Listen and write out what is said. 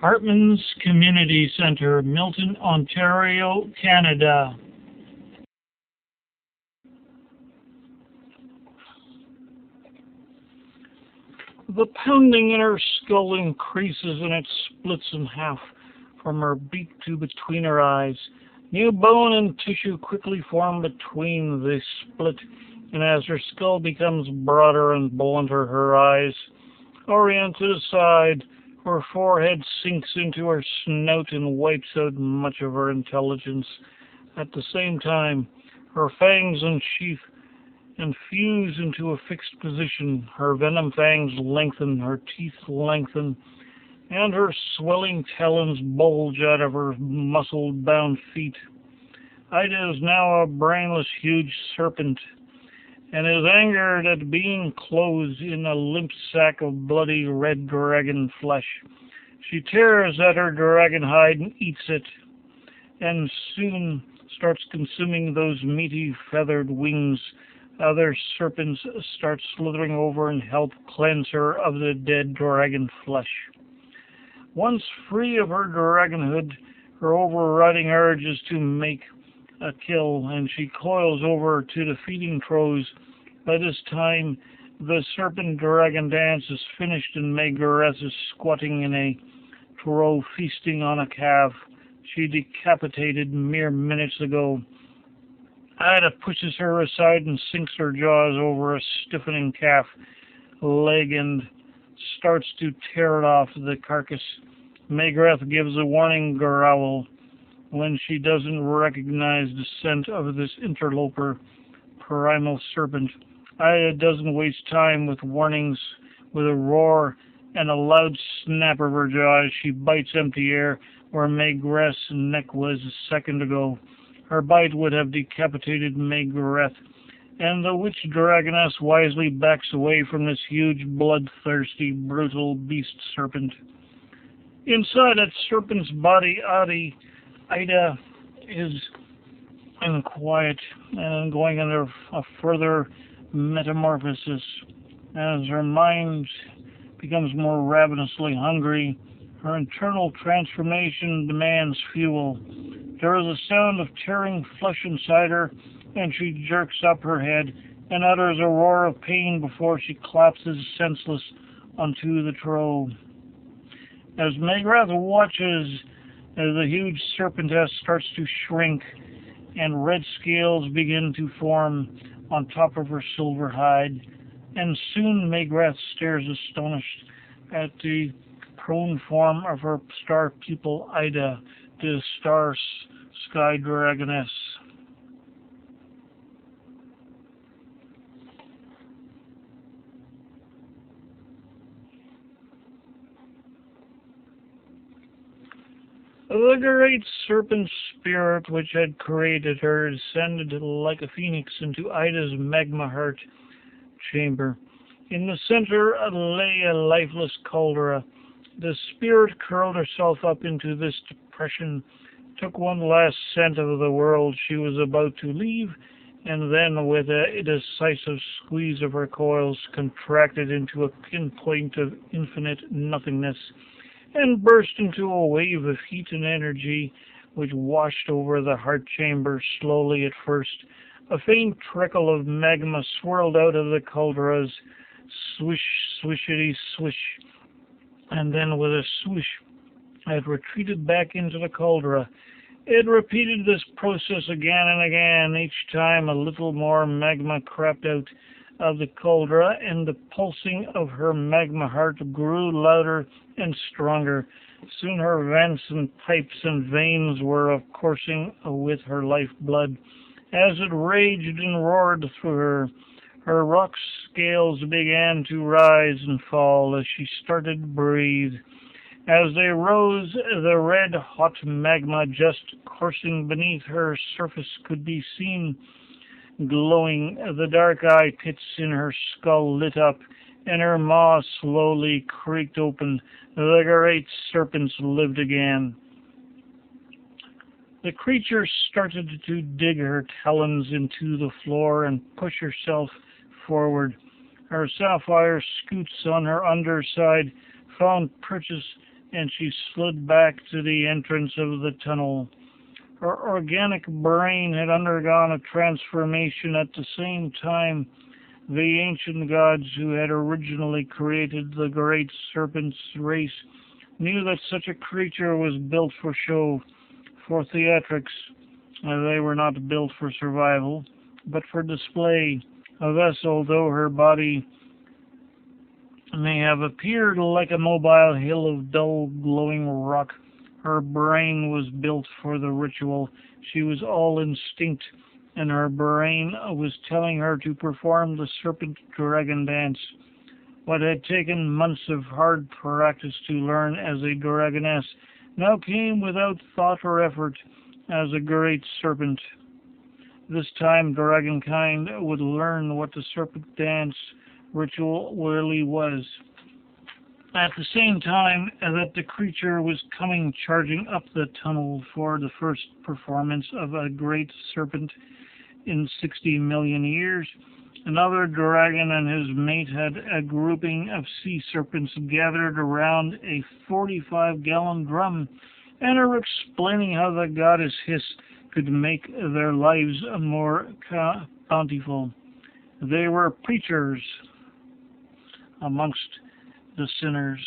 Hartman's Community Centre, Milton, Ontario, Canada. The pounding in her skull increases and it splits in half from her beak to between her eyes. New bone and tissue quickly form between the split, and as her skull becomes broader and blunter, her eyes oriented aside, her forehead sinks into her snout and wipes out much of her intelligence. At the same time, her fangs unsheath and fuse into a fixed position. Her venom fangs lengthen, her teeth lengthen, and her swelling talons bulge out of her muscle-bound feet. Ida is now a brainless, huge serpent, and is angered at being closed in a limp sack of bloody red dragon flesh. She tears at her dragon hide and eats it, and soon starts consuming those meaty feathered wings. Other serpents start slithering over and help cleanse her of the dead dragon flesh. Once free of her dragonhood, her overriding urge is to make a kill, and she coils over to the feeding throes. By this time, the serpent dragon dance is finished, and Megreth is squatting in a throw, feasting on a calf she decapitated mere minutes ago. Ida pushes her aside and sinks her jaws over a stiffening calf leg and starts to tear it off the carcass. Megreth gives a warning growl when she doesn't recognize the scent of this interloper primal serpent. Ida doesn't waste time with warnings. With a roar and a loud snap of her jaws, she bites empty air where Megreth's neck was a second ago. Her bite would have decapitated Megreth, and the witch dragoness wisely backs away from this huge, bloodthirsty, brutal beast serpent. Inside that serpent's body, Ida is in quiet and going under a further metamorphosis. As her mind becomes more ravenously hungry, her internal transformation demands fuel. There is a sound of tearing flesh inside her, and she jerks up her head and utters a roar of pain before she collapses senseless onto the trove. As Megreth watches, as the huge serpentess starts to shrink and red scales begin to form on top of her silver hide, and soon Megreth stares astonished at the prone form of her star pupil Ida, the star sky dragoness. The great serpent spirit which had created her descended like a phoenix into Ida's magma heart chamber. In the center lay a lifeless caldera. The spirit curled herself up into this depression, took one last scent of the world she was about to leave, and then with a decisive squeeze of her coils contracted into a pinpoint of infinite nothingness, and burst into a wave of heat and energy which washed over the heart chamber slowly at first. A faint trickle of magma swirled out of the caldera's swish, swishity swish, and then with a swoosh it retreated back into the caldera. It repeated this process again and again. Each time a little more magma crept out of the caldera, and the pulsing of her magma heart grew louder and stronger. Soon her vents and pipes and veins were coursing with her lifeblood. As it raged and roared through her rock scales began to rise and fall as she started to breathe. As they rose, the red-hot magma just coursing beneath her surface could be seen glowing. The dark eye pits in her skull lit up, and her maw slowly creaked open. The great serpents lived again. The creature started to dig her talons into the floor and push herself forward. Her sapphire scoots on her underside found purchase and she slid back to the entrance of the tunnel. Her organic brain had undergone a transformation at the same time. The ancient gods who had originally created the great serpent's race knew that such a creature was built for show, for theatrics. They were not built for survival, but for display. Thus, although her body may have appeared like a mobile hill of dull, glowing rock, her brain was built for the ritual. She was all instinct, and her brain was telling her to perform the serpent-dragon dance. What had taken months of hard practice to learn as a dragoness now came without thought or effort as a great serpent. This time, dragonkind would learn what the serpent dance ritual really was. At the same time that the creature was coming charging up the tunnel for the first performance of a great serpent in 60 million years, another dragon and his mate had a grouping of sea serpents gathered around a 45-gallon drum and are explaining how the goddess Histh could make their lives more bountiful. They were preachers amongst the sinners.